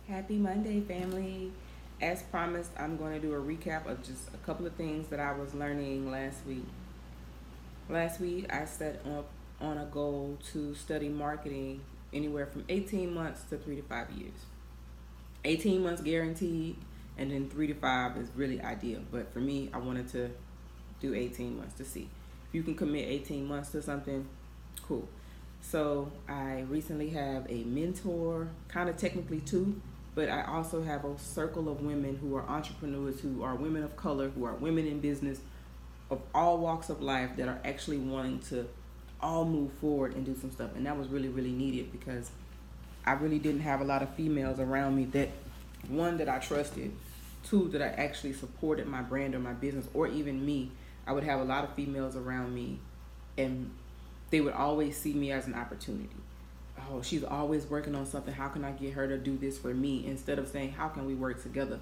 Happy Monday, family. As promised, I'm going to do a recap of just a couple of things that I was learning last week. Last week, I set up on a goal to study marketing anywhere from 18 months to 3 to 5 years. 18 months guaranteed, and then 3 to 5 is really ideal. But for me, I wanted to do 18 months to see. If you can commit 18 months to something, cool. So I recently have a mentor, kind of technically two, but I also have a circle of women who are entrepreneurs, who are women of color, who are women in business of all walks of life that are actually wanting to all move forward and do some stuff. And that was really, really needed because I really didn't have a lot of females around me that, one, that I trusted, two, that I actually supported my brand or my business, or even me. I would have a lot of females around me, and they would always see me as an opportunity. Oh, she's always working on something. How can I get her to do this for me? Instead of saying, how can we work together?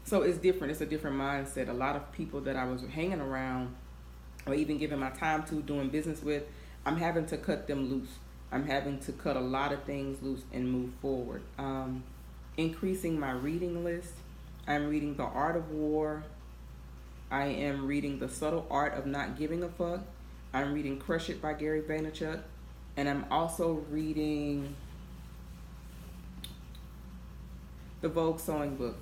So it's different. It's a different mindset. A lot of people that I was hanging around or even giving my time to, doing business with, I'm having to cut them loose. I'm having to cut a lot of things loose and move forward. Increasing my reading list. I'm reading The Art of War. I am reading The Subtle Art of Not Giving a Fuck. I'm reading Crush It by Gary Vaynerchuk. And I'm also reading the Vogue Sewing book.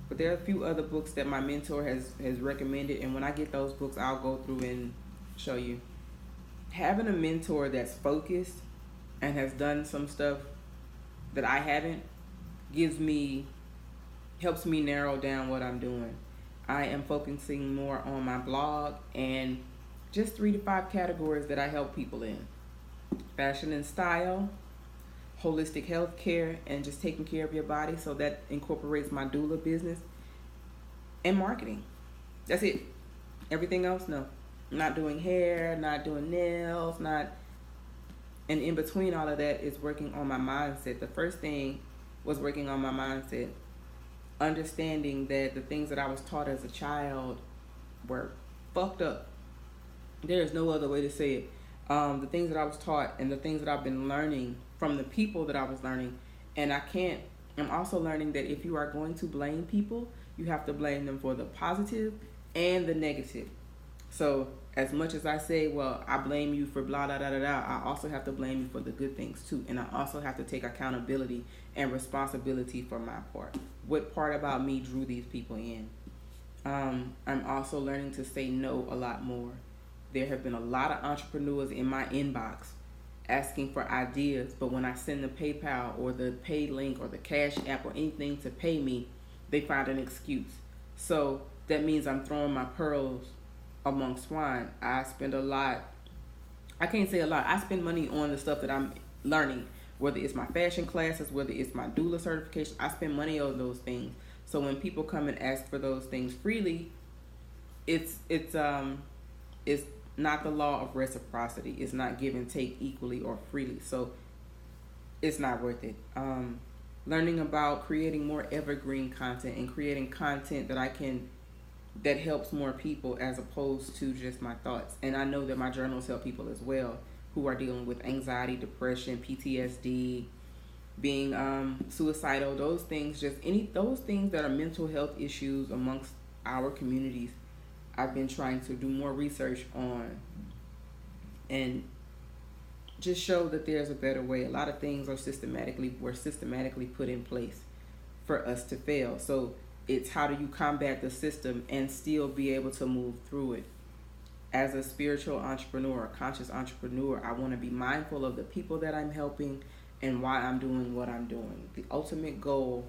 But there are a few other books that my mentor has recommended. And when I get those books, I'll go through and show you. Having a mentor that's focused and has done some stuff that I haven't helps me narrow down what I'm doing. I am focusing more on my blog and just 3 to 5 categories that I help people in. Fashion and style, holistic health care, and just taking care of your body. So that incorporates my doula business and marketing. That's it. Everything else, no. I'm not doing hair, not doing nails, and in between all of that is working on my mindset. The first thing was working on my mindset, understanding that the things that I was taught as a child were fucked up. There is no other way to say it. The things that I was taught and the things that I've been learning from the people that I was learning. And I'm also learning that if you are going to blame people, you have to blame them for the positive and the negative. So as much as I say, well, I blame you for blah, blah, blah, blah, blah, I also have to blame you for the good things too. And I also have to take accountability and responsibility for my part. What part about me drew these people in? I'm also learning to say no a lot more. There have been a lot of entrepreneurs in my inbox asking for ideas, but when I send the PayPal or the pay link or the Cash App or anything to pay me, they find an excuse. So that means I'm throwing my pearls among swine. I spend a lot. I can't say a lot. I spend money on the stuff that I'm learning, whether it's my fashion classes, whether it's my doula certification. I spend money on those things. So when people come and ask for those things freely, it's not the law of reciprocity. It's not give and take equally or freely. So it's not worth it. Learning about creating more evergreen content and creating content that helps more people as opposed to just my thoughts. And I know that my journals help people as well who are dealing with anxiety, depression, PTSD, being suicidal, those things that are mental health issues amongst our communities. I've been trying to do more research on and just show that there's a better way. A lot of things were systematically put in place for us to fail. So it's how do you combat the system and still be able to move through it. As a spiritual entrepreneur, a conscious entrepreneur, I want to be mindful of the people that I'm helping and why I'm doing what I'm doing. The ultimate goal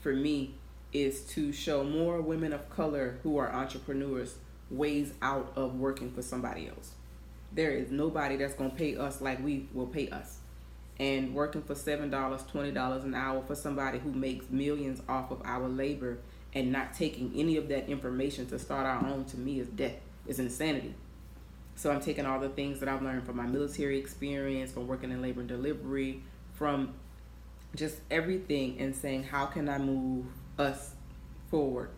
for me is to show more women of color who are entrepreneurs ways out of working for somebody else. There is nobody that's going to pay us like we will pay us. And working for $7, $20 an hour for somebody who makes millions off of our labor and not taking any of that information to start our own, to me, is death. It's insanity. So I'm taking all the things that I've learned from my military experience, from working in labor and delivery, from just everything, and saying, how can I move us forward?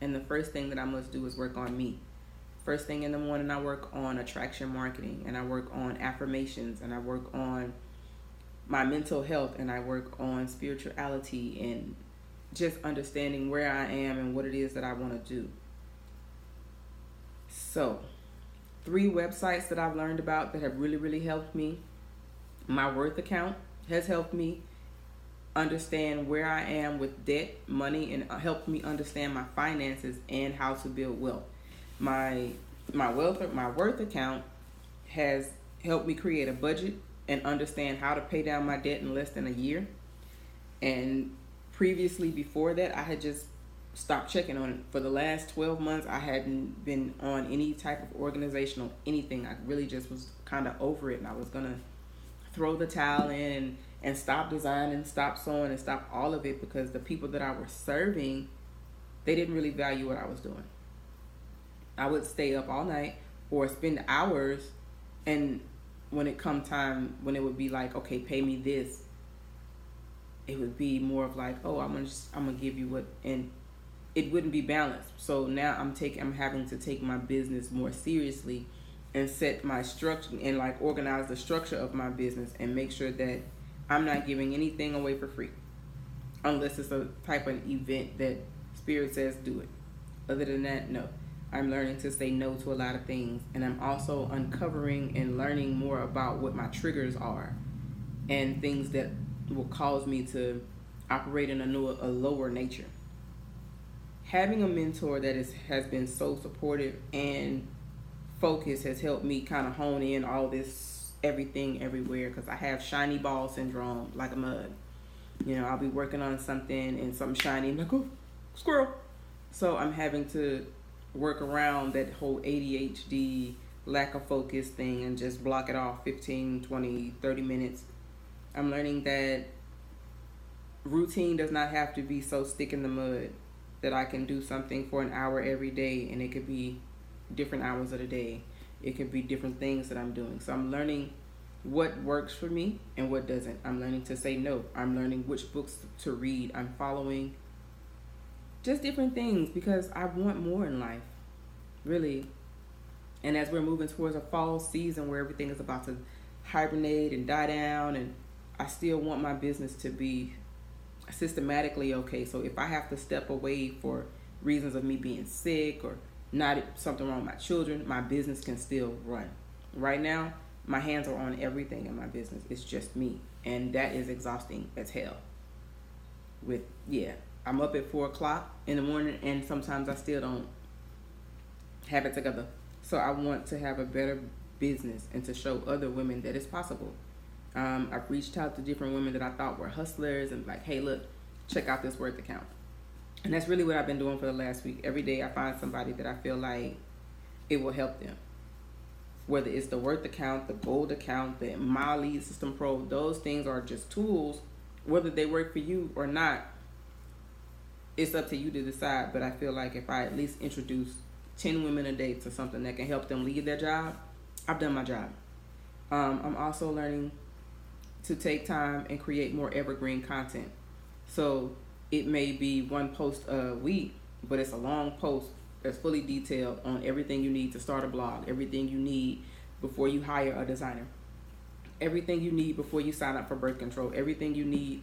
And the first thing that I must do is work on me. First thing in the morning, I work on attraction marketing, and I work on affirmations, and I work on my mental health, and I work on spirituality and just understanding where I am and what it is that I want to do. So, 3 websites that I've learned about that have really, really helped me. My Worth account has helped me understand where I am with debt, money, and helped me understand my finances and how to build wealth. My Worth account has helped me create a budget and understand how to pay down my debt in less than a year. And previously, before that, I had just stopped checking on it. For the last 12 months, I hadn't been on any type of organizational anything. I really just was kind of over it, and I was gonna throw the towel in and stop designing, stop sewing, and stop all of it, because the people that I was serving, they didn't really value what I was doing. I would stay up all night or spend hours, and when it come time, when it would be like, okay, pay me this, it would be more of like, oh, I'm gonna give you what, and it wouldn't be balanced. So now I'm having to take my business more seriously and set my structure and like organize the structure of my business and make sure that I'm not giving anything away for free, unless it's a type of event that Spirit says do it. Other than that, no. I'm learning to say no to a lot of things, and I'm also uncovering and learning more about what my triggers are and things that will cause me to operate in a lower nature. Having a mentor that has been so supportive and focused has helped me kind of hone in all this everything everywhere, because I have shiny ball syndrome like a mug. I'll be working on something and something shiny, I'm like, oh, squirrel. So I'm having to work around that whole ADHD lack of focus thing and just block it off 15, 20, 30 minutes. I'm learning that routine does not have to be so stick in the mud, that I can do something for an hour every day, and it could be different hours of the day. It could be different things that I'm doing. So I'm learning what works for me and what doesn't. I'm learning to say no. I'm learning which books to read. I'm following just different things because I want more in life, really. And as we're moving towards a fall season where everything is about to hibernate and die down, and I still want my business to be systematically okay. So if I have to step away for reasons of me being sick or not something wrong with my children, my business can still run. Right now, my hands are on everything in my business. It's just me, and that is exhausting as hell. I'm up at 4:00 in the morning, and sometimes I still don't have it together. So I want to have a better business and to show other women that it's possible. I've reached out to different women that I thought were hustlers and like, hey, look, check out this Worth account. And that's really what I've been doing for the last week. Every day I find somebody that I feel like it will help them. Whether it's the Worth account, the Gold account, the My Lead System Pro, those things are just tools. Whether they work for you or not, it's up to you to decide. But I feel like if I at least introduce 10 women a day to something that can help them leave their job, I've done my job. I'm also learning to take time and create more evergreen content. So it may be one post a week, but it's a long post that's fully detailed on everything you need to start a blog, everything you need before you hire a designer, everything you need before you sign up for birth control, everything you need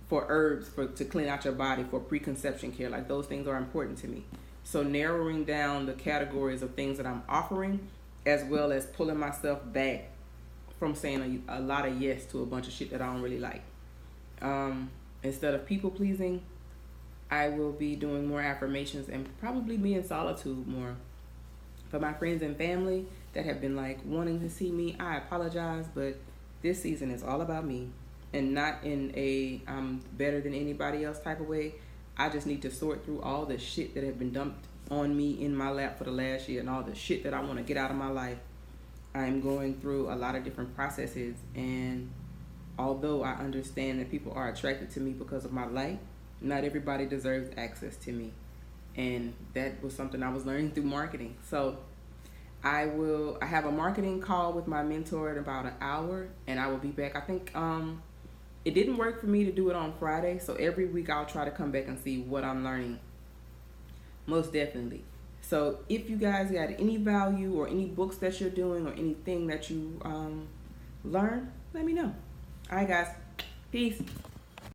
for herbs to clean out your body for preconception care. Like, those things are important to me. So narrowing down the categories of things that I'm offering, as well as pulling myself back from saying a lot of yes to a bunch of shit that I don't really like. Instead of people pleasing, I will be doing more affirmations and probably be in solitude more. For my friends and family that have been like wanting to see me, I apologize, but this season is all about me, and not in a I'm better than anybody else type of way. I just need to sort through all the shit that have been dumped on me in my lap for the last year and all the shit that I want to get out of my life. I'm going through a lot of different processes, and although I understand that people are attracted to me because of my light, not everybody deserves access to me. And that was something I was learning through marketing. So I have a marketing call with my mentor in about an hour, and I will be back. I think it didn't work for me to do it on Friday, so every week I'll try to come back and see what I'm learning. Most definitely. So if you guys got any value or any books that you're doing or anything that you learn, let me know. All right, guys. Peace.